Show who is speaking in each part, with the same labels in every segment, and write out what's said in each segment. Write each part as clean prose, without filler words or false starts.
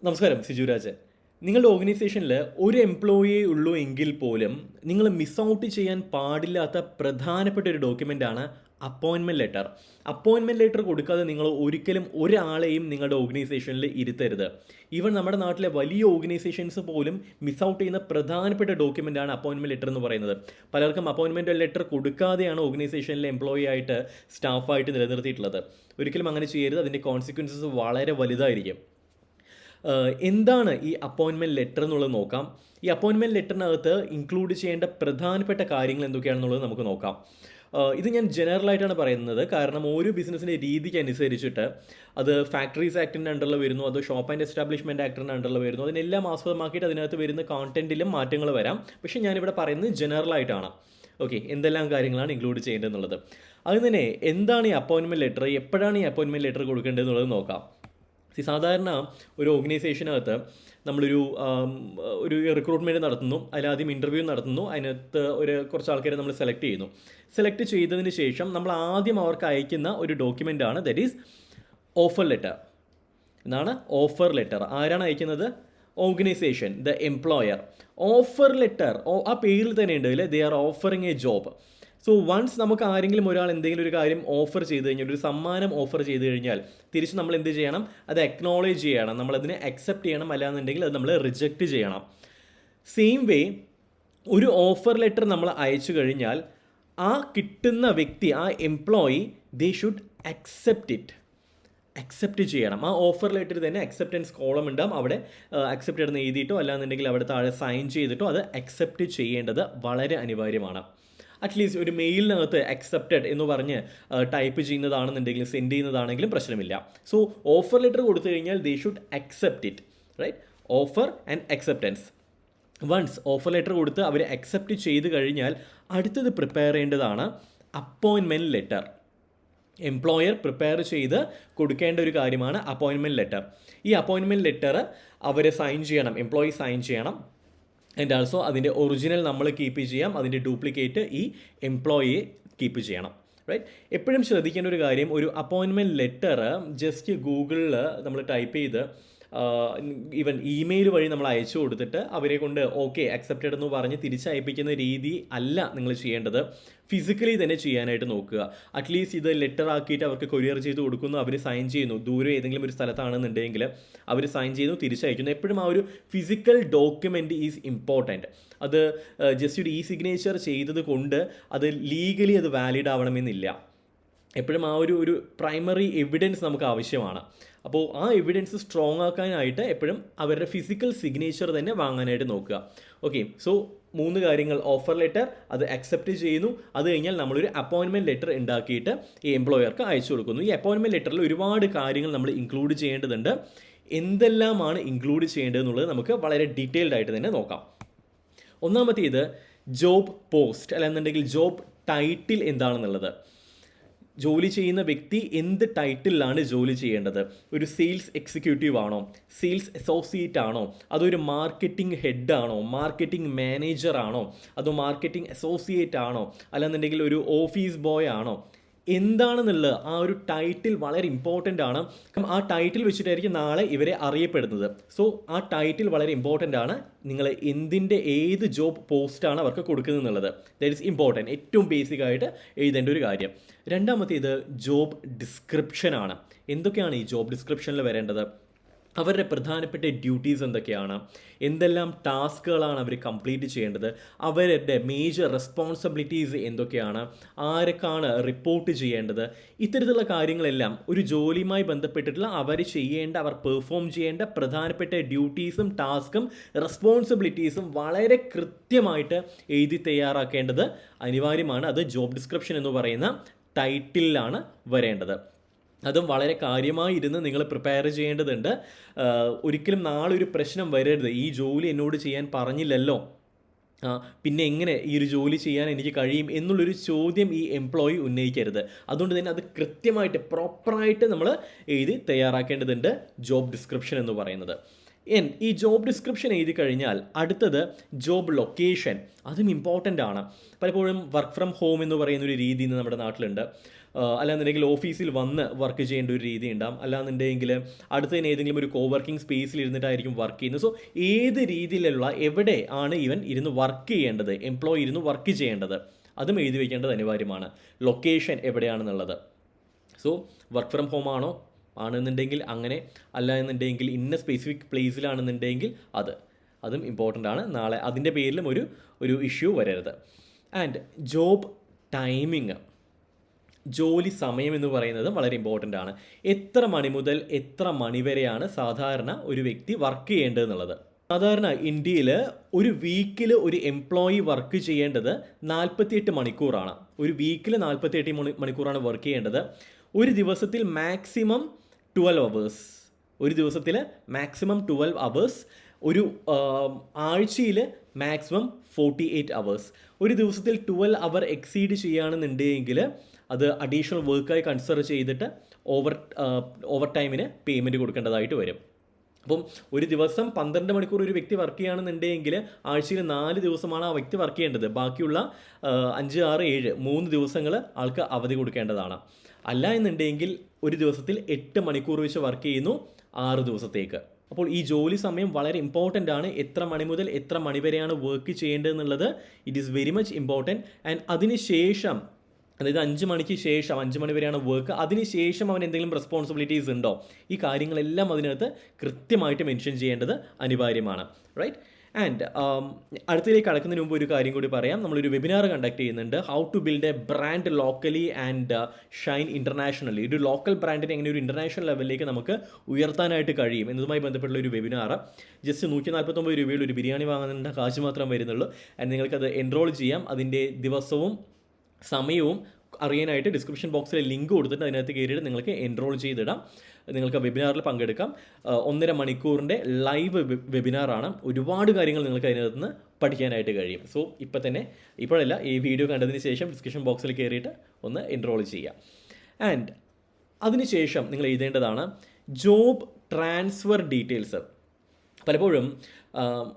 Speaker 1: നമസ്കാരം, സിജുരാജൻ. നിങ്ങളുടെ ഓർഗനൈസേഷനിൽ ഒരു എംപ്ലോയിയെ ഉള്ളൂ എങ്കിൽ പോലും നിങ്ങൾ മിസ് ഔട്ട് ചെയ്യാൻ പാടില്ലാത്ത പ്രധാനപ്പെട്ട ഒരു ഡോക്യുമെൻ്റാണ് അപ്പോയിൻമെൻറ്റ് ലെറ്റർ. അപ്പോയിൻമെൻറ്റ് ലെറ്റർ കൊടുക്കാതെ നിങ്ങൾ ഒരിക്കലും ഒരാളെയും നിങ്ങളുടെ ഓർഗനൈസേഷനിൽ ഇരുത്തരുത്. ഈവൻ നമ്മുടെ നാട്ടിലെ വലിയ ഓർഗനൈസേഷൻസ് പോലും മിസ് ഔട്ട് ചെയ്യുന്ന പ്രധാനപ്പെട്ട ഡോക്യുമെൻ്റാണ് അപ്പോയിൻമെൻറ്റ് ലെറ്റർ എന്ന് പറയുന്നത്. പലർക്കും അപ്പോയിൻമെൻറ്റ് ലെറ്റർ കൊടുക്കാതെയാണ് ഓർഗനൈസേഷനിലെ എംപ്ലോയി ആയിട്ട് സ്റ്റാഫായിട്ട് നിലനിർത്തിയിട്ടുള്ളത്. ഒരിക്കലും അങ്ങനെ ചെയ്യരുത്. അതിൻ്റെ കോൺസിക്വൻസസ് വളരെ വലുതായിരിക്കും. എന്താണ് ഈ അപ്പോയിൻമെൻറ്റ് ലെറ്റർ എന്നുള്ളത് നോക്കാം. ഈ അപ്പോയിൻമെൻറ്റ് ലെറ്ററിനകത്ത് ഇൻക്ലൂഡ് ചെയ്യേണ്ട പ്രധാനപ്പെട്ട കാര്യങ്ങൾ എന്തൊക്കെയാണെന്നുള്ളത് നമുക്ക് നോക്കാം. ഇത് ഞാൻ ജനറലായിട്ടാണ് പറയുന്നത്, കാരണം ഓരോ ബിസിനസ്സിൻ്റെ രീതിക്ക് അനുസരിച്ചിട്ട് അത് ഫാക്ടറീസ് ആക്ടിൻ്റെ അണ്ടറിൽ വരുന്നു, അത് ഷോപ്പ് ആൻഡ് എസ്റ്റാബ്ലിഷ്മെൻറ്റ് ആക്ടിൻ്റെ അണ്ടറിൽ വരുന്നു. അതിനെല്ലാം ആസ്പദമാക്കിയിട്ട് അതിനകത്ത് വരുന്ന കോണ്ടൻറ്റിലും മാറ്റങ്ങൾ വരാം. പക്ഷേ ഞാനിവിടെ പറയുന്നത് ജനറലായിട്ടാണ്. ഓക്കെ, എന്തെല്ലാം കാര്യങ്ങളാണ് ഇൻക്ലൂഡ് ചെയ്യേണ്ടതെന്നുള്ളത്. അത് തന്നെ എന്താണ് ഈ അപ്പോയിൻമെൻറ്റ് ലെറ്റർ, എപ്പോഴാണ് ഈ അപ്പോയിൻമെൻറ്റ് ലെറ്റർ കൊടുക്കേണ്ടതെന്നുള്ളത് നോക്കാം. സാധാരണ ഒരു ഓർഗനൈസേഷനകത്ത് നമ്മളൊരു ഒരു റിക്രൂട്ട്മെൻറ്റ് നടത്തുന്നു, അതിലാദ്യം ഇൻ്റർവ്യൂ നടത്തുന്നു, അതിനകത്ത് കുറച്ച് ആൾക്കാരെ നമ്മൾ സെലക്ട് ചെയ്തതിന് ശേഷം നമ്മൾ ആദ്യം അവർക്ക് അയക്കുന്ന ഒരു ഡോക്യുമെൻ്റാണ് ദറ്റ് ഈസ് ഓഫർ ലെറ്റർ. എന്നാണ് ഓഫർ ലെറ്റർ. ആരാണ് അയക്കുന്നത്? Organisation, the employer. Offer letter ആ പേരിൽ തന്നെ ഉണ്ട്, അല്ലേ? They are offering a job. So once നമുക്ക് ആരെങ്കിലും ഒരാൾ എന്തെങ്കിലും ഒരു കാര്യം ഓഫർ ചെയ്ത് കഴിഞ്ഞാൽ, ഒരു സമ്മാനം ഓഫർ ചെയ്ത് കഴിഞ്ഞാൽ തിരിച്ച് നമ്മൾ എന്ത് ചെയ്യണം? അത് അക്നോളേജ് ചെയ്യണം, നമ്മളതിനെ അക്സെപ്റ്റ് ചെയ്യണം. അല്ലാന്നുണ്ടെങ്കിൽ അത് നമ്മൾ റിജക്റ്റ് ചെയ്യണം. സെയിം വേ ഒരു ഓഫർ ലെറ്റർ നമ്മൾ അയച്ചു കഴിഞ്ഞാൽ ആ കിട്ടുന്ന വ്യക്തി, ആ എംപ്ലോയി, ദേ ഷുഡ് അക്സെപ്റ്റ് ചെയ്യണം. ആ ഓഫർ ലെറ്റർ തന്നെ അക്സെപ്റ്റൻസ് കോളം ഉണ്ടാകും. അവിടെ അക്സെപ്റ്റ് ചെയ്തെന്ന് എഴുതിയിട്ടോ അല്ലാന്നുണ്ടെങ്കിൽ അവിടെ താഴെ സൈൻ ചെയ്തിട്ടോ അത് അക്സെപ്റ്റ് ചെയ്യേണ്ടത് വളരെ അനിവാര്യമാണ്. അറ്റ്ലീസ്റ്റ് ഒരു മെയിലിനകത്ത് അക്സെപ്റ്റഡ് എന്ന് പറഞ്ഞ് ടൈപ്പ് ചെയ്യുന്നതാണെന്നുണ്ടെങ്കിലും സെൻഡ് ചെയ്യുന്നതാണെങ്കിലും പ്രശ്നമില്ല. സോ ഓഫർ ലെറ്റർ കൊടുത്തു കഴിഞ്ഞാൽ they should accept it, right? Offer and acceptance. Once offer letter കൊടുത്ത് അവർ അക്സെപ്റ്റ് ചെയ്ത് കഴിഞ്ഞാൽ അടുത്തത് പ്രിപ്പയർ ചെയ്യേണ്ടതാണ് അപ്പോയിൻമെൻറ്റ് ലെറ്റർ. എംപ്ലോയർ പ്രിപ്പയർ ചെയ്ത് കൊടുക്കേണ്ട ഒരു കാര്യമാണ് അപ്പോയിൻമെൻറ്റ് ലെറ്റർ. ഈ അപ്പോയിൻമെൻറ്റ് ലെറ്റർ അവർ സൈൻ ചെയ്യണം, എംപ്ലോയി സൈൻ ചെയ്യണം. ആൻഡ് ആൾസോ അതിൻ്റെ ഒറിജിനൽ നമ്മൾ കീപ്പ് ചെയ്യാം, അതിൻ്റെ ഡ്യൂപ്ലിക്കേറ്റ് ഈ എംപ്ലോയിയെ കീപ്പ് ചെയ്യണം, റൈറ്റ്? എപ്പോഴും ശ്രദ്ധിക്കേണ്ട ഒരു കാര്യം, ഒരു അപ്പോയിൻമെൻറ്റ് ലെറ്റർ ജസ്റ്റ് ഗൂഗിളിൽ നമ്മൾ ടൈപ്പ് ചെയ്ത് ഈവൻ ഇമെയിൽ വഴി നമ്മൾ അയച്ചു കൊടുത്തിട്ട് അവരെ കൊണ്ട് ഓക്കെ അക്സെപ്റ്റഡ് എന്ന് പറഞ്ഞ് തിരിച്ചയപ്പിക്കുന്ന രീതി അല്ല നിങ്ങൾ ചെയ്യേണ്ടത്. ഫിസിക്കലി തന്നെ ചെയ്യാനായിട്ട് നോക്കുക. അറ്റ്ലീസ്റ്റ് ഇത് ലെറ്റർ ആക്കിയിട്ട് അവർക്ക് കൊറിയർ ചെയ്ത് കൊടുക്കുന്നു, അവർ സൈൻ ചെയ്യുന്നു. ദൂരെ ഏതെങ്കിലും ഒരു സ്ഥലത്താണെന്നുണ്ടെങ്കിൽ അവർ സൈൻ ചെയ്യുന്നു, തിരിച്ചയക്കുന്നു. എപ്പോഴും ആ ഒരു ഫിസിക്കൽ ഡോക്യുമെൻ്റ് ഈസ് ഇമ്പോർട്ടൻറ്റ്. അത് ജസ്റ്റ് ഒരു സിഗ്നേച്ചർ ചെയ്തത് കൊണ്ട് അത് ലീഗലി അത് വാലിഡ് ആവണമെന്നില്ല. എപ്പോഴും ആ ഒരു പ്രൈമറി എവിഡൻസ് നമുക്ക് ആവശ്യമാണ്. അപ്പോൾ ആ എവിഡൻസ് സ്ട്രോങ് ആക്കാനായിട്ട് എപ്പോഴും അവരുടെ ഫിസിക്കൽ സിഗ്നേച്ചർ തന്നെ വാങ്ങാനായിട്ട് നോക്കുക. ഓക്കെ, സോ 3 കാര്യങ്ങൾ: ഓഫർ ലെറ്റർ, അത് അക്സെപ്റ്റ് ചെയ്യുന്നു, അത് കഴിഞ്ഞാൽ നമ്മളൊരു അപ്പോയിൻമെൻറ്റ് ലെറ്റർ ഉണ്ടാക്കിയിട്ട് ഈ എംപ്ലോയർക്ക് അയച്ചു കൊടുക്കുന്നു. ഈ അപ്പോയിൻമെൻറ്റ് ലെറ്ററിൽ ഒരുപാട് കാര്യങ്ങൾ നമ്മൾ ഇൻക്ലൂഡ് ചെയ്യേണ്ടതുണ്ട്. എന്തെല്ലാമാണ് ഇൻക്ലൂഡ് ചെയ്യേണ്ടതെന്നുള്ളത് നമുക്ക് വളരെ ഡീറ്റെയിൽഡ് ആയിട്ട് തന്നെ നോക്കാം. ഒന്നാമത്തേത് ജോബ് പോസ്റ്റ്, അല്ലെന്നുണ്ടെങ്കിൽ ജോബ് ടൈറ്റിൽ എന്താണെന്നുള്ളത്. ജോലി ചെയ്യുന്ന വ്യക്തി എന്ത് ടൈറ്റിലാണ് ജോലി ചെയ്യേണ്ടത്? ഒരു സെയിൽസ് എക്സിക്യൂട്ടീവ് ആണോ, സെയിൽസ് അസോസിയേറ്റ് ആണോ, അതൊരു മാർക്കറ്റിംഗ് ഹെഡ് ആണോ, മാർക്കറ്റിംഗ് മാനേജർ ആണോ, അതോ മാർക്കറ്റിംഗ് അസോസിയേറ്റ് ആണോ, അല്ലെന്നുണ്ടെങ്കിൽ ഒരു ഓഫീസ് ബോയ് ആണോ? എന്താണെന്നുള്ളത് ആ ഒരു ടൈറ്റിൽ വളരെ ഇമ്പോർട്ടൻ്റ് ആണ്. ആ ടൈറ്റിൽ വെച്ചിട്ടായിരിക്കും നാളെ ഇവരെ അറിയപ്പെടുന്നത്. സോ ആ ടൈറ്റിൽ വളരെ ഇമ്പോർട്ടൻ്റ് ആണ്. നിങ്ങൾ ഏത് ജോബ് പോസ്റ്റാണ് അവർക്ക് കൊടുക്കുന്നത് എന്നുള്ളത്, ദാറ്റ് ഈസ് ഇമ്പോർട്ടൻറ്റ്. ഏറ്റവും ബേസിക് ആയിട്ട് എഴുതേണ്ട ഒരു കാര്യം. രണ്ടാമത്തേത് ജോബ് ഡിസ്ക്രിപ്ഷനാണ്. എന്തൊക്കെയാണ് ഈ ജോബ് ഡിസ്ക്രിപ്ഷനിൽ വരേണ്ടത്? അവരുടെ പ്രധാനപ്പെട്ട ഡ്യൂട്ടീസ് എന്തൊക്കെയാണ്, എന്തെല്ലാം ടാസ്കുകളാണ് അവർ കംപ്ലീറ്റ് ചെയ്യേണ്ടത്, അവരുടെ മേജർ റെസ്പോൺസിബിലിറ്റീസ് എന്തൊക്കെയാണ്, ആരൊക്കെയാണ് റിപ്പോർട്ട് ചെയ്യേണ്ടത്. ഇത്തരത്തിലുള്ള കാര്യങ്ങളെല്ലാം ഒരു ജോലിയുമായി ബന്ധപ്പെട്ടിട്ടുള്ള അവർ പെർഫോം ചെയ്യേണ്ട പ്രധാനപ്പെട്ട ഡ്യൂട്ടീസും ടാസ്കും റെസ്പോൺസിബിലിറ്റീസും വളരെ കൃത്യമായിട്ട് എഴുതി തയ്യാറാക്കേണ്ടത് അനിവാര്യമാണ്. അത് ജോബ് ഡിസ്ക്രിപ്ഷൻ എന്ന് പറയുന്ന ടൈറ്റിലാണ് വരേണ്ടത്. അതും വളരെ കാര്യമായി ഇരുന്ന് നിങ്ങൾ പ്രിപ്പയർ ചെയ്യേണ്ടതുണ്ട്. ഒരിക്കലും നാളെ ഒരു പ്രശ്നം വരരുത്. ഈ ജോലി എന്നോട് ചെയ്യാൻ പറഞ്ഞില്ലല്ലോ, പിന്നെ എങ്ങനെ ഈ ഒരു ജോലി ചെയ്യാൻ എനിക്ക് കഴിയും എന്നുള്ളൊരു ചോദ്യം ഈ എംപ്ലോയി ഉന്നയിക്കരുത്. അതുകൊണ്ട് തന്നെ അത് കൃത്യമായിട്ട് പ്രോപ്പറായിട്ട് നമ്മൾ എഴുതി തയ്യാറാക്കേണ്ടതുണ്ട് ജോബ് ഡിസ്ക്രിപ്ഷൻ എന്ന് പറയുന്നത്. ഈ ജോബ് ഡിസ്ക്രിപ്ഷൻ എഴുതി കഴിഞ്ഞാൽ അടുത്തത് ജോബ് ലൊക്കേഷൻ. അതും ഇമ്പോർട്ടൻ്റ് ആണ്. പലപ്പോഴും വർക്ക് ഫ്രം ഹോം എന്ന് പറയുന്നൊരു രീതി ഇന്ന് നമ്മുടെ നാട്ടിലുണ്ട്. അല്ലാന്നുണ്ടെങ്കിൽ ഓഫീസിൽ വന്ന് വർക്ക് ചെയ്യേണ്ട ഒരു രീതി ഉണ്ടാകും, അല്ലാന്നുണ്ടെങ്കിൽ അടുത്ത് തന്നെ ഏതെങ്കിലും ഒരു കോവർക്കിംഗ് സ്പേസിൽ ഇരുന്നിട്ടായിരിക്കും വർക്ക് ചെയ്യുന്നത്. സോ ഏത് രീതിയിലുള്ള എവിടെ ആണ് ഇവൻ ഇരുന്ന് വർക്ക് ചെയ്യേണ്ടത്, എംപ്ലോയി ഇരുന്ന് വർക്ക് ചെയ്യേണ്ടത്, അതും എഴുതി വയ്ക്കേണ്ടത് അനിവാര്യമാണ്. ലൊക്കേഷൻ എവിടെയാണെന്നുള്ളത്. സോ വർക്ക് ഫ്രം ഹോം ആണോ ആണെന്നുണ്ടെങ്കിൽ അങ്ങനെ, അല്ല എന്നുണ്ടെങ്കിൽ ഇന്ന സ്പെസിഫിക് പ്ലേസിലാണെന്നുണ്ടെങ്കിൽ അതും ഇമ്പോർട്ടൻ്റ് ആണ്. നാളെ അതിൻ്റെ പേരിലും ഒരു ഇഷ്യൂ വരരുത്. ആൻഡ് ജോബ് ടൈമിങ്, ജോലി സമയം എന്ന് പറയുന്നത് വളരെ ഇമ്പോർട്ടൻ്റ് ആണ്. എത്ര മണി മുതൽ എത്ര മണി വരെയാണ് സാധാരണ ഒരു വ്യക്തി വർക്ക് ചെയ്യേണ്ടതെന്നുള്ളത്. സാധാരണ ഇന്ത്യയിൽ ഒരു വീക്കിൽ ഒരു എംപ്ലോയി വർക്ക് ചെയ്യേണ്ടത് 48 മണിക്കൂറാണ്. ഒരു വീക്കിൽ 48 മണിക്കൂറാണ് വർക്ക് ചെയ്യേണ്ടത്. ഒരു ദിവസത്തിൽ മാക്സിമം 12 അവേഴ്സ്. ഒരു ദിവസത്തിൽ മാക്സിമം 12 അവേഴ്സ്. ഒരു ആഴ്ചയിൽ മാക്സിമം 48 അവേഴ്സ്. ഒരു ദിവസത്തിൽ 12 അവർ എക്സീഡ് ചെയ്യുകയാണെന്നുണ്ടെങ്കിൽ അത് അഡീഷണൽ വർക്കായി കൺസിഡർ ചെയ്തിട്ട് ഓവർ ടൈമിന് പേയ്മെൻറ്റ് കൊടുക്കേണ്ടതായിട്ട് വരും. അപ്പം ഒരു ദിവസം 12 മണിക്കൂർ ഒരു വ്യക്തി വർക്ക് ചെയ്യുകയാണെന്നുണ്ടെങ്കിൽ ആഴ്ചയിൽ 4 ദിവസമാണ് ആ വ്യക്തി വർക്ക് ചെയ്യേണ്ടത്. ബാക്കിയുള്ള 5, 6, 7 3 ദിവസങ്ങൾ ആൾക്ക് അവധി കൊടുക്കേണ്ടതാണ്. അല്ല എന്നുണ്ടെങ്കിൽ ഒരു ദിവസത്തിൽ 8 മണിക്കൂർ വെച്ച് വർക്ക് ചെയ്യുന്നു 6 ദിവസത്തേക്ക്. അപ്പോൾ ഈ ജോലി സമയം വളരെ ഇമ്പോർട്ടൻ്റ് ആണ്. എത്ര മണി മുതൽ എത്ര മണി വരെയാണ് വർക്ക് ചെയ്യേണ്ടതെന്നുള്ളത് it is very much important. And അതിനുശേഷം, അതായത് 5 മണിക്ക് ശേഷം, 5 മണി വരെയാണ് വർക്ക്, അതിനുശേഷം അവൻ എന്തെങ്കിലും റെസ്പോൺസിബിലിറ്റീസ് ഉണ്ടോ, ഈ കാര്യങ്ങളെല്ലാം അതിനകത്ത് കൃത്യമായിട്ട് മെൻഷൻ ചെയ്യേണ്ടത് അനിവാര്യമാണ്. റൈറ്റ്. ആൻഡ് അടുത്തതിലേക്ക് കടക്കുന്നതിന് മുമ്പ് ഒരു കാര്യം കൂടി പറയാം. നമ്മളൊരു വെബിനാർ കണ്ടക്ട് ചെയ്യുന്നുണ്ട്, how to build a brand locally and shine internationally. ഒരു ലോക്കൽ ബ്രാൻഡിനെ എങ്ങനെ ഒരു ഇൻ്റർനാഷണൽ ലെവലിലേക്ക് നമുക്ക് ഉയർത്താനായിട്ട് കഴിയും എന്നതുമായി ബന്ധപ്പെട്ടുള്ള ഒരു വെബിനാർ. ജസ്റ്റ് 149 രൂപയിൽ ഒരു ബിരിയാണി വാങ്ങുന്നതിൻ്റെ കാശ് മാത്രം വരുന്നുള്ളൂ. ആൻഡ് നിങ്ങൾക്കത് എൻറോൾ ചെയ്യാം. അതിൻ്റെ ദിവസവും സമയവും അറിയാനായിട്ട് ഡിസ്ക്രിപ്ഷൻ ബോക്സിൽ ലിങ്ക് കൊടുത്തിട്ട് അതിനകത്ത് കയറിയിട്ട് നിങ്ങൾക്ക് എൻറോൾ ചെയ്തിടാം. നിങ്ങൾക്ക് വെബിനാറിൽ പങ്കെടുക്കാം. 1.5 മണിക്കൂറിൻ്റെ ലൈവ് വെബിനാറാണ്. ഒരുപാട് കാര്യങ്ങൾ നിങ്ങൾക്ക് അതിനകത്ത് നിന്ന് പഠിക്കാനായിട്ട് കഴിയും. സോ ഇപ്പോഴല്ല, ഈ വീഡിയോ കണ്ടതിന് ശേഷം ഡിസ്ക്രിപ്ഷൻ ബോക്സിൽ കയറിയിട്ട് ഒന്ന് എൻറോൾ ചെയ്യാം. ആൻഡ് അതിനുശേഷം നിങ്ങൾ എഴുതേണ്ടതാണ് ജോബ് ട്രാൻസ്ഫർ ഡീറ്റെയിൽസ്. പലപ്പോഴും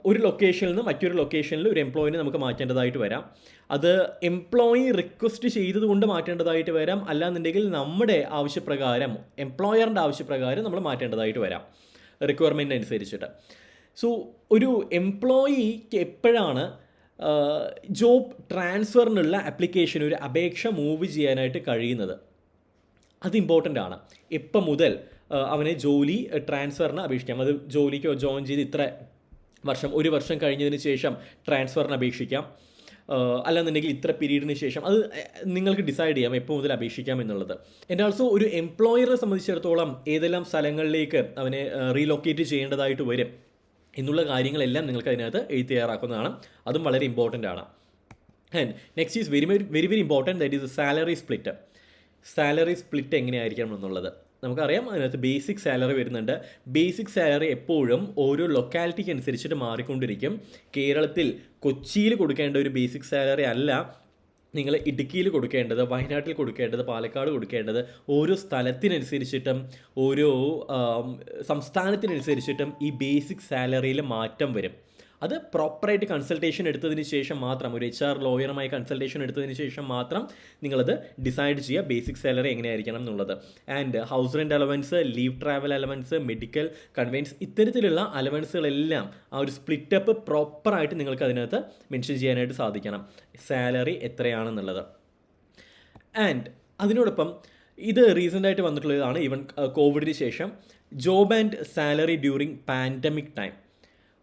Speaker 1: ഒരു ലൊക്കേഷനിൽ നിന്ന് മറ്റൊരു ലൊക്കേഷനിൽ ഒരു എംപ്ലോയിനെ നമുക്ക് മാറ്റേണ്ടതായിട്ട് വരാം. അത് എംപ്ലോയി റിക്വസ്റ്റ് ചെയ്തതുകൊണ്ട് മാറ്റേണ്ടതായിട്ട് വരാം, അല്ലാന്നുണ്ടെങ്കിൽ നമ്മുടെ ആവശ്യപ്രകാരം, എംപ്ലോയറിൻ്റെ ആവശ്യപ്രകാരം നമ്മൾ മാറ്റേണ്ടതായിട്ട് വരാം, റിക്വയർമെൻ്റ് അനുസരിച്ചിട്ട്. സോ ഒരു എംപ്ലോയിക്ക് എപ്പോഴാണ് ജോബ് ട്രാൻസ്ഫറിനുള്ള ആപ്ലിക്കേഷൻ, ഒരു അപേക്ഷ മൂവ് ചെയ്യാനായിട്ട് കഴിയുന്നത്, അത് ഇമ്പോർട്ടൻ്റ് ആണ്. എപ്പോൾ മുതൽ അവനെ ജോലി ട്രാൻസ്ഫറിന് അപേക്ഷിക്കാം. അത് ജോലിക്കോ ജോയിൻ ചെയ്ത് ഇത്ര വർഷം, 1 വർഷം കഴിഞ്ഞതിന് ശേഷം ട്രാൻസ്ഫറിന് അപേക്ഷിക്കാം, അല്ലാന്നുണ്ടെങ്കിൽ ഇത്ര പീരീഡിന് ശേഷം. അത് നിങ്ങൾക്ക് ഡിസൈഡ് ചെയ്യാം എപ്പോൾ മുതൽ അപേക്ഷിക്കാം എന്നുള്ളത്. ആൻഡ് ഓൾസോ ഒരു എംപ്ലോയറെ സംബന്ധിച്ചിടത്തോളം ഏതെല്ലാം സ്ഥലങ്ങളിലേക്ക് അവനെ റീലൊക്കേറ്റ് ചെയ്യേണ്ടതായിട്ട് വരും എന്നുള്ള കാര്യങ്ങളെല്ലാം നിങ്ങൾക്ക് അതിനകത്ത് എഴുതി തയ്യാറാക്കുന്നതാണ്. അതും വളരെ ഇമ്പോർട്ടൻ്റ് ആണ്. And next is very very very important, that is salary split. Salary split എങ്ങനെയായിരിക്കണം എന്നുള്ളത് നമുക്കറിയാം. അതിനകത്ത് ബേസിക് സാലറി വരുന്നുണ്ട്. ബേസിക് സാലറി എപ്പോഴും ഓരോ ലൊക്കാലിറ്റിക്ക് അനുസരിച്ചിട്ട് മാറിക്കൊണ്ടിരിക്കും. കേരളത്തിൽ കൊച്ചിയിൽ കൊടുക്കേണ്ട ഒരു ബേസിക് സാലറി അല്ല നിങ്ങൾ ഇടുക്കിയിൽ കൊടുക്കേണ്ടത്, വയനാട്ടിൽ കൊടുക്കേണ്ടത്, പാലക്കാട് കൊടുക്കേണ്ടത്. ഓരോ സ്ഥലത്തിനനുസരിച്ചിട്ടും ഓരോ സംസ്ഥാനത്തിനനുസരിച്ചിട്ടും ഈ ബേസിക് സാലറിയിൽ മാറ്റം വരും. അത് പ്രോപ്പറായിട്ട് കൺസൾട്ടേഷൻ എടുത്തതിന് ശേഷം മാത്രം, ഒരു HR ലോയറുമായി കൺസൾട്ടേഷൻ എടുത്തതിന് ശേഷം മാത്രം നിങ്ങളത് ഡിസൈഡ് ചെയ്യുക ബേസിക് സാലറി എങ്ങനെയായിരിക്കണം എന്നുള്ളത്. And house rent allowance, leave travel allowance, medical conveyance, ഇത്തരത്തിലുള്ള അലവൻസുകളെല്ലാം ആ ഒരു സ്പ്ലിറ്റപ്പ് പ്രോപ്പറായിട്ട് നിങ്ങൾക്ക് അതിനകത്ത് മെൻഷൻ ചെയ്യാനായിട്ട് സാധിക്കണം, സാലറി എത്രയാണെന്നുള്ളത്. ആൻഡ് അതിനോടൊപ്പം ഇത് റീസെൻ്റായിട്ട് വന്നിട്ടുള്ളതാണ്. ഈവൻ കോവിഡിന് ശേഷം job and salary during pandemic time.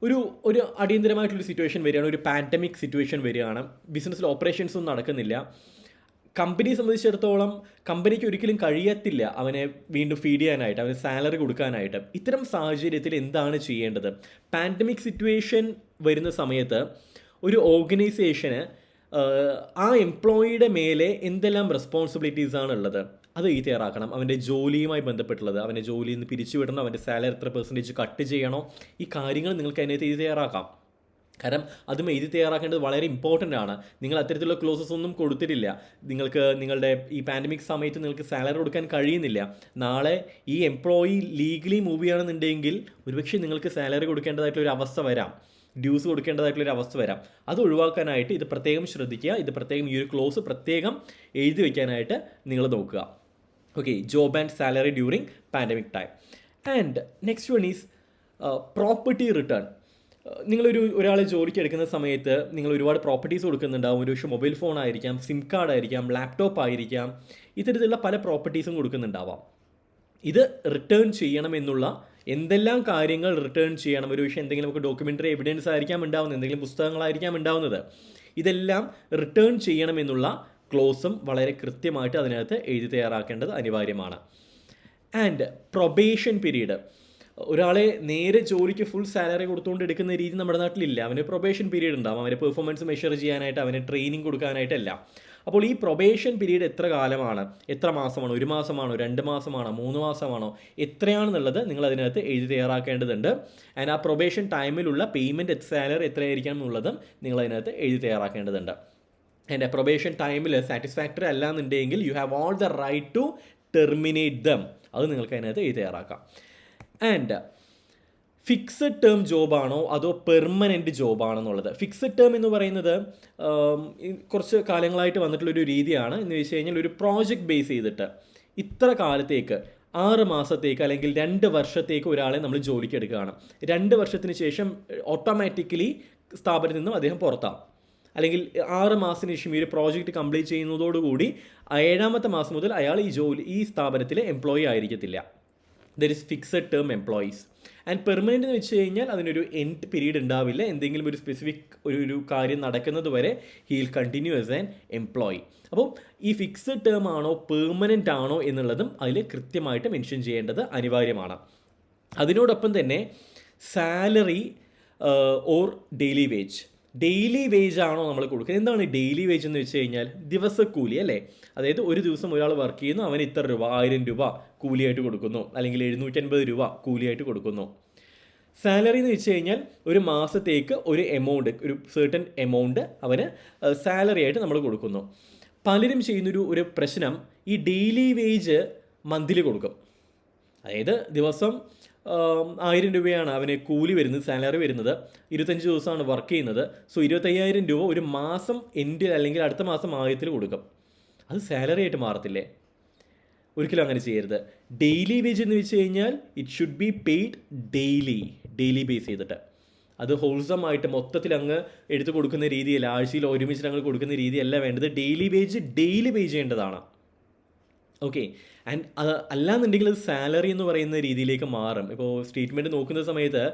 Speaker 1: ഒരു അടിയന്തരമായിട്ടുള്ളൊരു സിറ്റുവേഷൻ വരികയാണ്, ഒരു പാൻഡമിക് സിറ്റുവേഷൻ വരികയാണ്, ബിസിനസ്സിൽ ഓപ്പറേഷൻസ് ഒന്നും നടക്കുന്നില്ല. കമ്പനിയെ സംബന്ധിച്ചിടത്തോളം കമ്പനിക്ക് ഒരിക്കലും കഴിയത്തില്ല അവനെ വീണ്ടും ഫീഡ് ചെയ്യാനായിട്ട്, അവന് സാലറി കൊടുക്കാനായിട്ട്. ഇത്തരം സാഹചര്യത്തിൽ എന്താണ് ചെയ്യേണ്ടത്? പാൻഡമിക് സിറ്റുവേഷൻ വരുന്ന സമയത്ത് ഒരു ഓർഗനൈസേഷന് ആ എംപ്ലോയിയുടെ മേലെ എന്തെല്ലാം റെസ്പോൺസിബിലിറ്റീസാണ് ഉള്ളത് അത് ഈ തയ്യാറാക്കണം. അവൻ്റെ ജോലിയുമായി ബന്ധപ്പെട്ടുള്ളത്, അവൻ്റെ ജോലിയിൽ നിന്ന് പിരിച്ചുവിടണോ, അവൻ്റെ സാലറി എത്ര പെർസെൻറ്റേജ് കട്ട് ചെയ്യണോ, ഈ കാര്യങ്ങൾ നിങ്ങൾക്ക് അതിനകത്ത് ഇത് തയ്യാറാക്കാം. കാരണം അതും എഴുതി തയ്യാറാക്കേണ്ടത് വളരെ ഇമ്പോർട്ടൻ്റ് ആണ്. നിങ്ങൾ അത്തരത്തിലുള്ള ക്ലോസസ് ഒന്നും കൊടുത്തിട്ടില്ല, നിങ്ങൾക്ക് നിങ്ങളുടെ ഈ പാൻഡമിക് സമയത്ത് നിങ്ങൾക്ക് സാലറി കൊടുക്കാൻ കഴിയുന്നില്ല, നാളെ ഈ എംപ്ലോയി ലീഗലി മൂവ് ചെയ്യുകയാണെന്നുണ്ടെങ്കിൽ ഒരുപക്ഷെ നിങ്ങൾക്ക് സാലറി കൊടുക്കേണ്ടതായിട്ടുള്ളൊരു അവസ്ഥ വരാം, ഡ്യൂസ് കൊടുക്കേണ്ടതായിട്ടുള്ളൊരു അവസ്ഥ വരാം. അത് ഒഴിവാക്കാനായിട്ട് ഇത് പ്രത്യേകം ശ്രദ്ധിക്കുക, ഇത് പ്രത്യേകം ഈ ഒരു ക്ലോസ് പ്രത്യേകം എഴുതി വയ്ക്കാനായിട്ട് നിങ്ങൾ നോക്കുക. Okay, job and salary during pandemic time. And next one is property return. ഒരാളെ ജോലിക്ക് എടുക്കുന്ന സമയത്ത് നിങ്ങൾ ഒരുപാട് പ്രോപ്പർട്ടീസ് കൊടുക്കുന്നുണ്ടാവും. ഒരു പക്ഷേ മൊബൈൽ ഫോൺ ആയിരിക്കാം, സിം കാർഡ് ആയിരിക്കാം, ലാപ്ടോപ്പ് ആയിരിക്കാം, ഇത്തരത്തിലുള്ള പല പ്രോപ്പർട്ടീസും കൊടുക്കുന്നുണ്ടാവാം. ഇത് റിട്ടേൺ ചെയ്യണമെന്നുള്ള എന്തെല്ലാം കാര്യങ്ങൾ റിട്ടേൺ ചെയ്യണം, ഒരു പക്ഷേ എന്തെങ്കിലും നമുക്ക് ഡോക്യുമെൻ്ററി എവിഡൻസ് ആയിരിക്കാം ഉണ്ടാവുന്നത്, എന്തെങ്കിലും പുസ്തകങ്ങളായിരിക്കാം ഉണ്ടാവുന്നത്, ഇതെല്ലാം റിട്ടേൺ ചെയ്യണമെന്നുള്ള ക്ലോസും വളരെ കൃത്യമായിട്ട് അതിനകത്ത് എഴുതി തയ്യാറാക്കേണ്ടത് അനിവാര്യമാണ്. And probation period. ഒരാളെ നേരെ ജോലിക്ക് ഫുൾ സാലറി കൊടുത്തുകൊണ്ട് എടുക്കുന്ന രീതി നമ്മുടെ നാട്ടിലില്ല. അവന് പ്രൊബേഷൻ പീരീഡ് ഉണ്ടാവും, അവൻ്റെ പെർഫോമൻസ് മെഷർ ചെയ്യാനായിട്ട്, അവന് ട്രെയിനിങ് കൊടുക്കാനായിട്ടല്ല. അപ്പോൾ ഈ പ്രൊബേഷൻ പീരീഡ് എത്ര കാലമാണ്, എത്ര മാസമാണോ, 1 മാസമാണോ, 2 മാസമാണോ, 3 മാസമാണോ, എത്രയാണെന്നുള്ളത് നിങ്ങൾ അതിനകത്ത് എഴുതി തയ്യാറാക്കേണ്ടതുണ്ട്. ആൻഡ് ആ പ്രൊബേഷൻ ടൈമിലുള്ള പേയ്മെൻറ്റ് സാലറി എത്രയായിരിക്കണം എന്നുള്ളതും നിങ്ങൾ അതിനകത്ത് എഴുതി തയ്യാറാക്കേണ്ടതുണ്ട്. ആൻഡ് പ്രൊബേഷൻ ടൈമിൽ സാറ്റിസ്ഫാക്ടറി അല്ല എന്നുണ്ടെങ്കിൽ you have all the right to terminate them. അത് നിങ്ങൾക്ക് അതിനകത്ത് എഴുതി തയ്യാറാക്കാം. ആൻഡ് ഫിക്സഡ് ടേം ജോബാണോ അതോ പെർമനൻറ്റ് ജോബാണെന്നുള്ളത്. ഫിക്സഡ് ടേം എന്ന് പറയുന്നത് കുറച്ച് കാലങ്ങളായിട്ട് വന്നിട്ടുള്ളൊരു രീതിയാണ്. എന്ന് വെച്ച് കഴിഞ്ഞാൽ ഒരു പ്രോജക്റ്റ് ബേസ് ചെയ്തിട്ട് ഇത്ര കാലത്തേക്ക് 6 മാസത്തേക്ക് അല്ലെങ്കിൽ 2 വർഷത്തേക്ക് ഒരാളെ നമ്മൾ ജോലിക്ക് എടുക്കുകയാണ്. 2 വർഷത്തിന് ശേഷം ഓട്ടോമാറ്റിക്കലി സ്ഥാപനത്തിൽ നിന്നും അദ്ദേഹം പുറത്താവും. അല്ലെങ്കിൽ 6 മാസത്തിന് ശേഷം ഈ ഒരു പ്രോജക്റ്റ് കംപ്ലീറ്റ് ചെയ്യുന്നതോടുകൂടി 7ാമത്തെ മാസം മുതൽ അയാൾ ഈ സ്ഥാപനത്തിലെ എംപ്ലോയി ആയിരിക്കത്തില്ല. There is fixed term employees. And permanent എന്ന് വെച്ച് കഴിഞ്ഞാൽ അതിനൊരു എൻഡ് പീരീഡ് ഉണ്ടാവില്ല. എന്തെങ്കിലും ഒരു സ്പെസിഫിക് ഒരു കാര്യം നടക്കുന്നത് വരെ he will continue as an employee. അപ്പോൾ ഈ ഫിക്സഡ് ടേം ആണോ പെർമനൻ്റ് ആണോ എന്നുള്ളതും അതിൽ കൃത്യമായിട്ട് മെൻഷൻ ചെയ്യേണ്ടത് അനിവാര്യമാണ്. അതിനോടൊപ്പം തന്നെ salary or daily wage. Daily wage ആണോ നമ്മൾ കൊടുക്കുന്നത്? എന്താണ് ഡെയിലി വേജ് എന്ന് വെച്ച് കഴിഞ്ഞാൽ ദിവസക്കൂലി അല്ലേ. അതായത് ഒരു ദിവസം ഒരാൾ വർക്ക് ചെയ്യുന്നു, അവന് ഇത്ര രൂപ, 1000 രൂപ കൂലിയായിട്ട് കൊടുക്കുന്നു, അല്ലെങ്കിൽ 750 രൂപ കൂലിയായിട്ട് കൊടുക്കുന്നു. സാലറി എന്ന് വെച്ച് കഴിഞ്ഞാൽ ഒരു മാസത്തേക്ക് ഒരു എമൗണ്ട്, ഒരു സെർട്ടൻ എമൗണ്ട് അവന് സാലറി ആയിട്ട് നമ്മൾ കൊടുക്കുന്നു. പലരും ചെയ്യുന്നൊരു പ്രശ്നം, ഈ ഡെയിലി വേജ് മന്ത്ലി കൊടുക്കും. അതായത് ദിവസം 1000 രൂപയാണ് അവന് കൂലി വരുന്നത്, സാലറി വരുന്നത്, 25 ദിവസമാണ് വർക്ക് ചെയ്യുന്നത്. സോ 25,000 രൂപ ഒരു മാസം എൻഡിൽ അല്ലെങ്കിൽ അടുത്ത മാസം ആദ്യത്തിൽ കൊടുക്കും. അത് സാലറി ആയിട്ട് മാറത്തില്ലേ? ഒരിക്കലും അങ്ങനെ ചെയ്യരുത്. ഡെയിലി വേജ് എന്ന് വെച്ച് കഴിഞ്ഞാൽ it should be paid daily base ചെയ്തിട്ട്. അത് ഹോൾസം ആയിട്ട് മൊത്തത്തിൽ അങ്ങ് എടുത്ത് കൊടുക്കുന്ന രീതിയല്ല, ആഴ്ചയിൽ ഒരുമിച്ച് അങ്ങ് കൊടുക്കുന്ന രീതിയല്ല വേണ്ടത്. ഡെയിലി വേജ് പേ ചെയ്യേണ്ടതാണ്. ഓക്കെ. ആൻഡ് അല്ലാന്നുണ്ടെങ്കിൽ അത് സാലറി എന്ന് പറയുന്ന രീതിയിലേക്ക് മാറും. ഇപ്പോൾ സ്റ്റേറ്റ്മെൻറ്റ് നോക്കുന്ന സമയത്ത്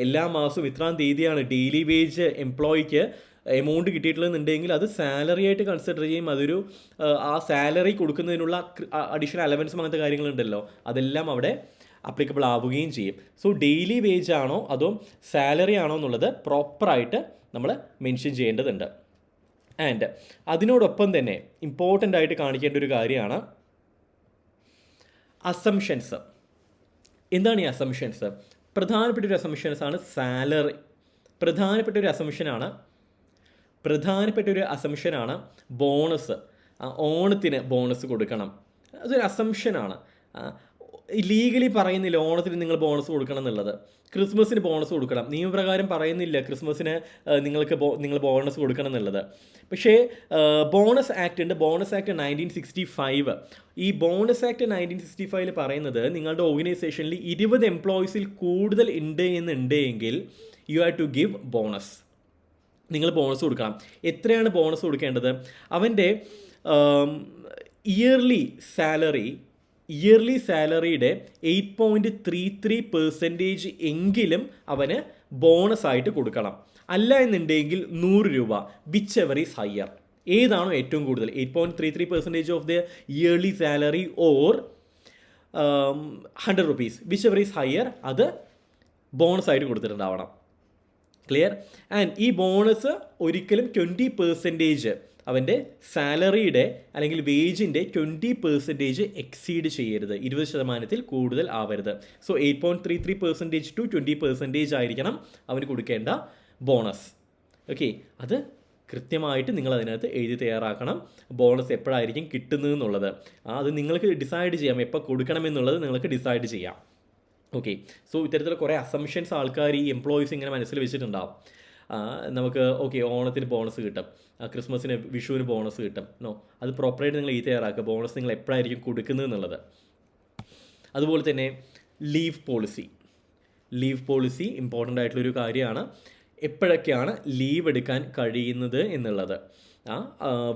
Speaker 1: എല്ലാ മാസവും ഇത്രാം തീയതിയാണ് ഡെയിലി വേജ് എംപ്ലോയിക്ക് എമൗണ്ട് കിട്ടിയിട്ടുള്ളതെന്നുണ്ടെങ്കിൽ അത് സാലറി ആയിട്ട് കൺസിഡർ ചെയ്യും. അതൊരു ആ സാലറി കൊടുക്കുന്നതിനുള്ള അഡീഷണൽ അലവൻസും അങ്ങനത്തെ കാര്യങ്ങളുണ്ടല്ലോ, അതെല്ലാം അവിടെ അപ്ലിക്കബിൾ ആവുകയും ചെയ്യും. സോ ഡെയിലി വേജ് ആണോ അതോ സാലറി ആണോ എന്നുള്ളത് പ്രോപ്പറായിട്ട് നമ്മൾ മെൻഷൻ ചെയ്യേണ്ടതുണ്ട്. ആൻഡ് അതിനോടൊപ്പം തന്നെ ഇമ്പോർട്ടൻ്റ് ആയിട്ട് കാണിക്കേണ്ട ഒരു കാര്യമാണ് അസംഷൻസ്. എന്താണ് ഈ അസംഷൻസ്? പ്രധാനപ്പെട്ട ഒരു അസംഷൻസാണ് സാലറി. പ്രധാനപ്പെട്ട ഒരു അസംഷനാണ് ബോണസ്. ഓണത്തിന് ബോണസ് കൊടുക്കണം, അതൊരു അസംഷനാണ്. ലീഗലി പറയുന്നില്ല ഓണത്തിന് നിങ്ങൾ ബോണസ് കൊടുക്കണം എന്നുള്ളത്. ക്രിസ്മസിന് ബോണസ് കൊടുക്കണം, നിയമപ്രകാരം പറയുന്നില്ല ക്രിസ്മസിന് നിങ്ങൾ ബോണസ് കൊടുക്കണം എന്നുള്ളത്. പക്ഷേ ബോണസ് ആക്ട് ഉണ്ട്, ബോണസ് ആക്ട് 1965. ഈ ബോണസ് ആക്ട് 1965 പറയുന്നത് നിങ്ങളുടെ ഓർഗനൈസേഷനിൽ 20 എംപ്ലോയീസിൽ കൂടുതൽ ഉണ്ട് എന്നുണ്ടെങ്കിൽ you have to give bonus. നിങ്ങൾ ബോണസ് കൊടുക്കണം. എത്രയാണ് ബോണസ് കൊടുക്കേണ്ടത്? അവൻ്റെ ഇയർലി സാലറിയുടെ 8.33% എങ്കിലും അവന് ബോണസായിട്ട് കൊടുക്കണം. അല്ല എന്നുണ്ടെങ്കിൽ 100 രൂപ, വിച്ച് എവർ ഈസ് ഹയർ. ഏതാണോ ഏറ്റവും കൂടുതൽ, 8.33% of the yearly salary or 100 rupees, which ever is higher, അത് ബോണസായിട്ട് കൊടുത്തിട്ടുണ്ടാവണം. ക്ലിയർ? ആൻഡ് ഈ ബോണസ് ഒരിക്കലും 20% അവൻ്റെ സാലറിയുടെ അല്ലെങ്കിൽ വേജിൻ്റെ 20% എക്സീഡ് ചെയ്യരുത്, 20% കൂടുതൽ ആവരുത്. സോ 8.33% to 20% ആയിരിക്കണം അവന് കൊടുക്കേണ്ട ബോണസ്. ഓക്കെ, അത് കൃത്യമായിട്ട് നിങ്ങൾ അതിനകത്ത് എഴുതി തയ്യാറാക്കണം. ബോണസ് എപ്പോഴായിരിക്കും കിട്ടുന്നത് എന്നുള്ളത് അത് നിങ്ങൾക്ക് ഡിസൈഡ് ചെയ്യാം, എപ്പോൾ കൊടുക്കണമെന്നുള്ളത് നിങ്ങൾക്ക് ഡിസൈഡ് ചെയ്യാം. ഓക്കെ, സോ ഇത്തരത്തിലുള്ള കുറേ അസംഷൻസ് ആൾക്കാർ ഈ എംപ്ലോയീസ് ഇങ്ങനെ മനസ്സിൽ വെച്ചിട്ടുണ്ടാവും. നമുക്ക് ഓക്കെ ഓണത്തിന് ബോണസ് കിട്ടും, ക്രിസ്മസിന് വിഷുവിന് ബോണസ് കിട്ടും. നോ, അത് പ്രോപ്പറായിട്ട് നിങ്ങൾ എഴുതി തയ്യാറാക്കുക, ബോണസ് നിങ്ങൾ എപ്പോഴായിരിക്കും കൊടുക്കുന്നത് എന്നുള്ളത്. അതുപോലെ തന്നെ ലീവ് പോളിസി ഇമ്പോർട്ടൻ്റ് ആയിട്ടുള്ളൊരു കാര്യമാണ്. എപ്പോഴൊക്കെയാണ് ലീവ് എടുക്കാൻ കഴിയുന്നത് എന്നുള്ളത്.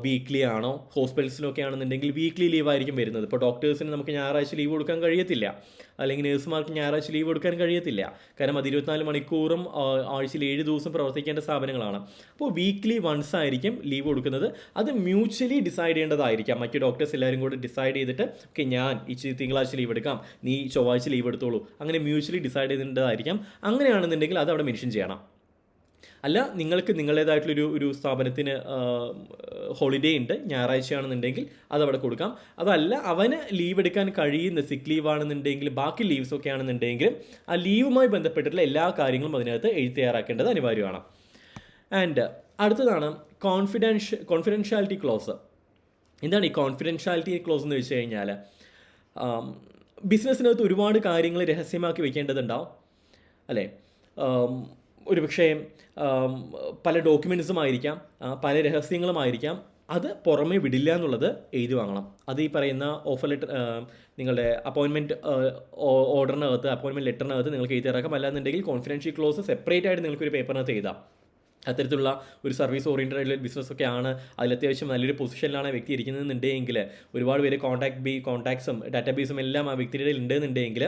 Speaker 1: വീക്ക്ലി ആണോ, ഹോസ്പിറ്റൽസിലൊക്കെ ആണെന്നുണ്ടെങ്കിൽ വീക്ക്ലി ലീവ് ആയിരിക്കും വരുന്നത്. ഇപ്പോൾ ഡോക്ടേഴ്സിന് നമുക്ക് ഞായറാഴ്ച ലീവ് കൊടുക്കാൻ കഴിയത്തില്ല, അല്ലെങ്കിൽ നേഴ്സുമാർക്ക് ഞായറാഴ്ച ലീവ് കൊടുക്കാൻ കഴിയത്തില്ല. കാരണം അത് 24 മണിക്കൂറും ആഴ്ചയിൽ 7 ദിവസം പ്രവർത്തിക്കേണ്ട സ്ഥാപനങ്ങളാണ്. അപ്പോൾ വീക്ക്ലി വൺസ് ആയിരിക്കും ലീവ് കൊടുക്കുന്നത്. അത് മ്യൂച്വലി ഡിസൈഡ് ചെയ്യേണ്ടതായിരിക്കാം. മറ്റ് ഡോക്ടേഴ്സ് എല്ലാവരും കൂടി ഡിസൈഡ് ചെയ്തിട്ട് ഓക്കെ ഞാൻ ഈ തിങ്കളാഴ്ച ലീവ് എടുക്കാം, നീ ചൊവ്വാഴ്ച ലീവ് എടുത്തോളൂ, അങ്ങനെ മ്യൂച്വലി ഡിസൈഡ് ചെയ്യേണ്ടതായിരിക്കാം. അങ്ങനെയാണെന്നുണ്ടെങ്കിൽ അത് അവിടെ മെൻഷൻ ചെയ്യണം. അല്ല, നിങ്ങൾക്ക് നിങ്ങളുടേതായിട്ടുള്ളൊരു സ്ഥാപനത്തിന് ഹോളിഡേ ഉണ്ട്, ഞായറാഴ്ചയാണെന്നുണ്ടെങ്കിൽ അതവിടെ കൊടുക്കാം. അതല്ല അവന് ലീവ് എടുക്കാൻ കഴിയുന്ന സിക്ക് ലീവ് ആണെന്നുണ്ടെങ്കിൽ, ബാക്കി ലീവ്സൊക്കെ ആണെന്നുണ്ടെങ്കിൽ ആ ലീവുമായി ബന്ധപ്പെട്ടിട്ടുള്ള എല്ലാ കാര്യങ്ങളും അതിനകത്ത് എഴുതി തയ്യാറാക്കേണ്ടത് അനിവാര്യമാണ്. ആൻഡ് അടുത്തതാണ് കോൺഫിഡൻഷ്യാലിറ്റി ക്ലോസ്. എന്താണ് ഈ കോൺഫിഡൻഷ്യാലിറ്റി ക്ലോസ് എന്ന് വെച്ച് കഴിഞ്ഞാൽ, ബിസിനസ്സിനകത്ത് ഒരുപാട് കാര്യങ്ങൾ രഹസ്യമാക്കി വെക്കേണ്ടതുണ്ടാവും അല്ലേ. ഒരുപക്ഷേ പല ഡോക്യുമെൻറ്റ്സും ആയിരിക്കാം, പല രഹസ്യങ്ങളുമായിരിക്കാം, അത് പുറമേ വിടില്ല എന്നുള്ളത് എഴുതി വാങ്ങണം. അത് ഈ പറയുന്ന ഓഫർ ലെറ്റർ, നിങ്ങളുടെ അപ്പോയിൻമെൻറ്റ് ഓർഡറിനകത്ത്, അപ്പോയിൻമെൻറ്റ് ലെറ്ററിനകത്ത് നിങ്ങൾക്ക് എഴുതി തയ്യാറാക്കാം. അല്ലാന്നുണ്ടെങ്കിൽ കോൺഫിഡൻഷ്യൽ ക്ലോസ് സെപ്പറേറ്റ് ആയിട്ട് നിങ്ങൾക്കൊരു പേപ്പറിനകത്ത് എഴുതാം. അത്തരത്തിലുള്ള ഒരു സർവീസ് ഓറിയൻറ്റഡ് ആയിട്ടുള്ള ബിസിനസ്സൊക്കെ ആണ്, അതിൽ അത്യാവശ്യം നല്ലൊരു പൊസിഷനിലാണ് ആ വ്യക്തി ഇരിക്കുന്നതെന്നുണ്ടെങ്കിൽ, ഒരുപാട് പേര് കോൺടാക്ട്സും ഡാറ്റാബേസും എല്ലാം ആ വ്യക്തിയുടെ ഉണ്ടെന്നുണ്ടെങ്കിൽ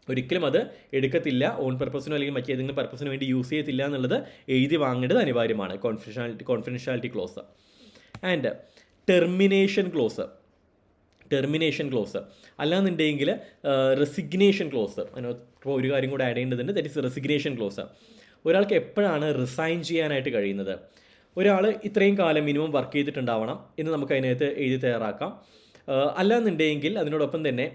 Speaker 1: ഒരിക്കലും അത് എടുക്കത്തില്ല, ഓൺ പർപ്പസിനോ അല്ലെങ്കിൽ മറ്റേതെങ്കിലും പർപ്പസിന് വേണ്ടി യൂസ് ചെയ്യത്തില്ല എന്നുള്ളത് എഴുതി വാങ്ങേണ്ടത് അനിവാര്യമാണ്. Confidentiality close. And termination close അല്ലാന്നുണ്ടെങ്കിൽ റെസിഗ്നേഷൻ ക്ലോസ്. അതിനകത്ത് ഒരു കാര്യം കൂടെ ആഡ് ചെയ്യേണ്ടതുണ്ട്, ദാറ്റ് ഈസ് റെസിഗ്നേഷൻ ക്ലോസ്. ഒരാൾക്ക് എപ്പോഴാണ് റിസൈൻ ചെയ്യാനായിട്ട് കഴിയുന്നത്? ഒരാൾ ഇത്രയും കാലം മിനിമം വർക്ക് ചെയ്തിട്ടുണ്ടാവണം എന്ന് നമുക്ക് അതിനകത്ത് എഴുതി തയ്യാറാക്കാം. അല്ലാന്നുണ്ടെങ്കിൽ അതിനോടൊപ്പം തന്നെ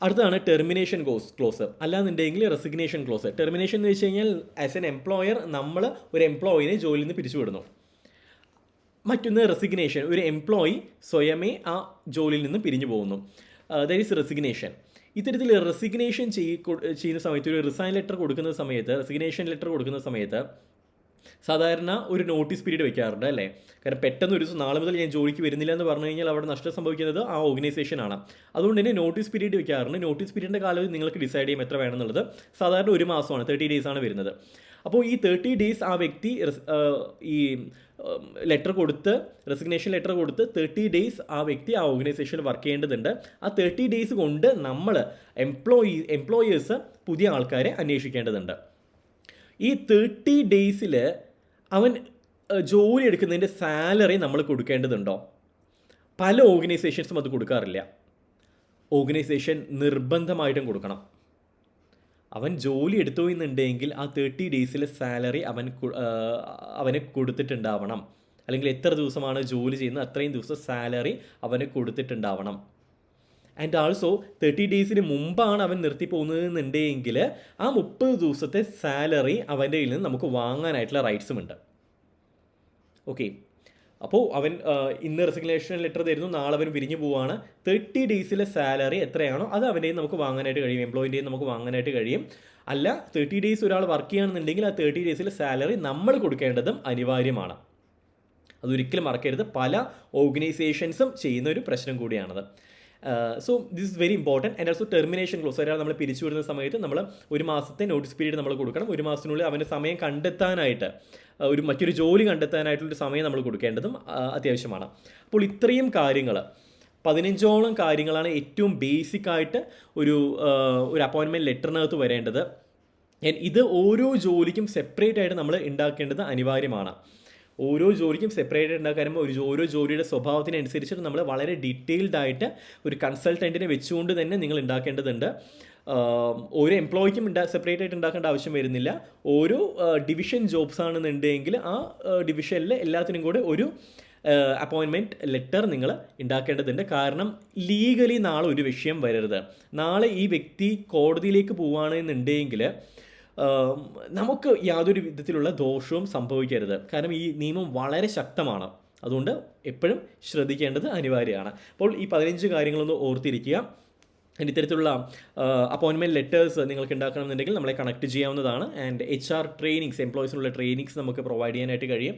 Speaker 1: അടുത്തതാണ് ടെർമിനേഷൻ ക്ലോസ്, അല്ലാന്നുണ്ടെങ്കിൽ റെസിഗ്നേഷൻ ക്ലോസ്. ടെർമിനേഷൻ എന്ന് വെച്ച് കഴിഞ്ഞാൽ ആസ് എൻ എംപ്ലോയർ നമ്മൾ ഒരു എംപ്ലോയിനെ ജോലിയിൽ നിന്ന് പിരിച്ചുവിടുന്നു. മറ്റൊന്ന് റെസിഗ്നേഷൻ, ഒരു എംപ്ലോയി സ്വയമേ ആ ജോലിയിൽ നിന്ന് പിരിഞ്ഞു പോകുന്നു. That is resignation. ഇത്തരത്തിൽ റെസിഗ്നേഷൻ ചെയ്യുന്ന സമയത്ത്, ഒരു റെസൈൻ ലെറ്റർ കൊടുക്കുന്ന സമയത്ത്, റെസിഗ്നേഷൻ ലെറ്റർ കൊടുക്കുന്ന സമയത്ത് സാധാരണ ഒരു നോട്ടീസ് പീരീഡ് വെക്കാറുണ്ട് അല്ലേ. കാരണം പെട്ടെന്ന് ഒരു ദിവസം നാളെ മുതൽ ഞാൻ ജോലിക്ക് വരുന്നില്ല എന്ന് പറഞ്ഞു കഴിഞ്ഞാൽ അവിടെ നഷ്ടം സംഭവിക്കുന്നത് ആ ഓർഗനൈസേഷനാണ്. അതുകൊണ്ട് തന്നെ നോട്ടീസ് പീരീഡ് വെക്കാറുണ്ട്. നോട്ടീസ് പീരീഡിൻ്റെ കാലം നിങ്ങൾക്ക് ഡിസൈഡ് ചെയ്യും എത്ര വേണമെന്നുള്ളത്. സാധാരണ 1 മാസമാണ്, 30 days ആണ് വരുന്നത്. അപ്പോൾ ഈ 30 days ആ വ്യക്തി ഈ റെസിഗ്നേഷൻ ലെറ്റർ കൊടുത്ത് 30 days ആ വ്യക്തി ആ ഓർഗനൈസേഷനിൽ വർക്ക് ചെയ്യേണ്ടതുണ്ട്. ആ 30 days കൊണ്ട് നമ്മൾ എംപ്ലോയേഴ്സ് പുതിയ ആൾക്കാരെ അന്വേഷിക്കേണ്ടതുണ്ട്. ഈ 30 days അവൻ ജോലി എടുക്കുന്നതിൻ്റെ സാലറി നമ്മൾ കൊടുക്കേണ്ടതുണ്ടോ? പല ഓർഗനൈസേഷൻസും അത് കൊടുക്കാറില്ല. ഓർഗനൈസേഷൻ നിർബന്ധമായിട്ടും കൊടുക്കണം. അവൻ ജോലി എടുത്തു എന്നുണ്ടെങ്കിൽ ആ 30 days സാലറി അവന് കൊടുത്തിട്ടുണ്ടാവണം. അല്ലെങ്കിൽ എത്ര ദിവസമാണ് ജോലി ചെയ്യുന്നത് അത്രയും ദിവസം സാലറി അവന് കൊടുത്തിട്ടുണ്ടാവണം. ആൻഡ് ആൾസോ 30 days മുമ്പാണ് അവൻ നിർത്തി പോകുന്നതെന്നുണ്ടെങ്കിൽ ആ 30 ദിവസത്തെ സാലറി അവൻ്റെ കയ്യിൽ നിന്ന് നമുക്ക് വാങ്ങാനായിട്ടുള്ള റൈറ്റ്സും ഉണ്ട്. ഓക്കെ, അപ്പോൾ അവൻ ഇന്ന് റെസിഗ്നേഷൻ ലെറ്റർ തരുന്നു, നാളെ അവൻ പിരിഞ്ഞു പോവുകയാണ്. 30 days സാലറി എത്രയാണോ അത് അവൻ്റെയും നമുക്ക് വാങ്ങാനായിട്ട് കഴിയും, എംപ്ലോയിൻ്റെയും നമുക്ക് വാങ്ങാനായിട്ട് കഴിയും. അല്ല, 30 days ഒരാൾ വർക്ക് ചെയ്യുകയാണെന്നുണ്ടെങ്കിൽ ആ 30 days സാലറി നമ്മൾ കൊടുക്കേണ്ടതും അനിവാര്യമാണ്. അതൊരിക്കലും മറക്കരുത്. പല ഓർഗനൈസേഷൻസും ചെയ്യുന്ന ഒരു പ്രശ്നം കൂടിയാണത്. So this is very important. And also termination close. ഒരാൾ നമ്മൾ പിരിച്ചു വിടുന്ന സമയത്ത് നമ്മൾ 1 മാസത്തെ നോട്ടീസ് പീരീഡ് നമ്മൾ കൊടുക്കണം. 1 മാസത്തിനുള്ളിൽ അവൻ്റെ സമയം കണ്ടെത്താനായിട്ട്, മറ്റൊരു ജോലി കണ്ടെത്താനായിട്ടുള്ളൊരു സമയം നമ്മൾ കൊടുക്കേണ്ടതും അത്യാവശ്യമാണ്. അപ്പോൾ ഇത്രയും കാര്യങ്ങൾ, 15ഓളം കാര്യങ്ങളാണ് ഏറ്റവും ബേസിക്കായിട്ട് ഒരു അപ്പോയിൻമെൻറ്റ് ലെറ്ററിനകത്ത് വരേണ്ടത്. ഇത് ഓരോ ജോലിക്കും സെപ്പറേറ്റ് ആയിട്ട് നമ്മൾ ഉണ്ടാക്കേണ്ടത് അനിവാര്യമാണ്. ഓരോ ജോലിക്കും സെപ്പറേറ്റ് ഉണ്ടാക്കാൻ ഓരോ ജോലിയുടെ സ്വഭാവത്തിനനുസരിച്ചിട്ട് നമ്മൾ വളരെ ഡീറ്റെയിൽഡ് ആയിട്ട് ഒരു കൺസൾട്ടൻറ്റിനെ വെച്ചുകൊണ്ട് തന്നെ നിങ്ങൾ ഉണ്ടാക്കേണ്ടതുണ്ട്. ഓരോ എംപ്ലോയിക്കും സെപ്പറേറ്റ് ആയിട്ട് ഉണ്ടാക്കേണ്ട ആവശ്യം വരുന്നില്ല. ഓരോ ഡിവിഷൻ ജോബ്സ് ആണെന്നുണ്ടെങ്കിൽ ആ ഡിവിഷനിൽ എല്ലാത്തിനും കൂടെ ഒരു അപ്പോയിൻമെൻറ്റ് ലെറ്റർ നിങ്ങൾ ഉണ്ടാക്കേണ്ടതുണ്ട്. കാരണം ലീഗലി നാളെ ഒരു വിഷയം വരരുത്. നാളെ ഈ വ്യക്തി കോടതിയിലേക്ക് പോവുകയാണെന്നുണ്ടെങ്കിൽ നമുക്ക് യാതൊരു വിധത്തിലുള്ള ദോഷവും സംഭവിക്കരുത്. കാരണം ഈ നിയമം വളരെ ശക്തമാണ്. അതുകൊണ്ട് എപ്പോഴും ശ്രദ്ധിക്കേണ്ടത് അനിവാര്യമാണ്. അപ്പോൾ ഈ 15 കാര്യങ്ങളൊന്ന് ഓർത്തിരിക്കുക. ഇത്തരത്തിലുള്ള അപ്പോയിൻമെൻറ്റ് ലെറ്റേഴ്സ് നിങ്ങൾക്ക് ഉണ്ടാക്കണമെന്നുണ്ടെങ്കിൽ നമ്മളെ കണക്ട് ചെയ്യാവുന്നതാണ്. ആൻഡ് HR ട്രെയിനിങ്സ്, എംപ്ലോയീസിനുള്ള ട്രെയിനിങ്സ് നമുക്ക് പ്രൊവൈഡ് ചെയ്യാനായിട്ട് കഴിയും.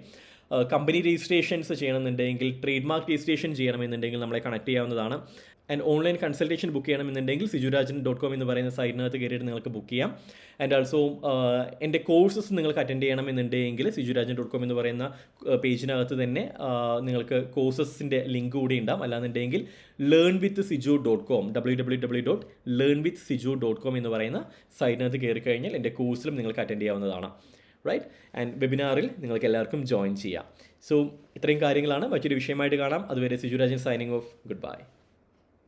Speaker 1: കമ്പനി രജിസ്ട്രേഷൻസ് ചെയ്യണമെന്നുണ്ടെങ്കിൽ, ട്രേഡ് മാർക്ക് രജിസ്ട്രേഷൻ ചെയ്യണമെന്നുണ്ടെങ്കിൽ നമ്മളെ കണക്ട് ചെയ്യാവുന്നതാണ്. ആൻഡ് ഓൺലൈൻ കൺസൾട്ടേഷൻ ബുക്ക് ചെയ്യണമെന്നുണ്ടെങ്കിൽ sijurajan.com എന്ന് പറയുന്ന സൈറ്റിനകത്ത് കയറിയിട്ട് നിങ്ങൾക്ക് ബുക്ക് ചെയ്യാം. ആൻഡ് ആൾസോ എൻ്റെ കോഴ്സസ് നിങ്ങൾക്ക് അറ്റൻഡ് ചെയ്യണമെന്നുണ്ടെങ്കിൽ sijurajan.com എന്ന് പറയുന്ന പേജിനകത്ത് തന്നെ നിങ്ങൾക്ക് കോഴ്സസിൻ്റെ ലിങ്ക് കൂടി ഉണ്ടാവും. അല്ലാന്നുണ്ടെങ്കിൽ learnwithsiju.com www.learnwithsiju.com എന്ന് പറയുന്ന സൈറ്റിനകത്ത് കയറി കഴിഞ്ഞാൽ എൻ്റെ കോഴ്സിലും നിങ്ങൾക്ക് അറ്റൻഡ് ചെയ്യാവുന്നതാണ്. റൈറ്റ്. ആൻഡ് വെബിനാറിൽ നിങ്ങൾക്ക് എല്ലാവർക്കും ജോയിൻ ചെയ്യാം. സോ ഇത്രയും കാര്യങ്ങളാണ്. മറ്റൊരു വിഷയമായിട്ട് കാണാം. അതുവരെ Sijurajan signing off. Good bye.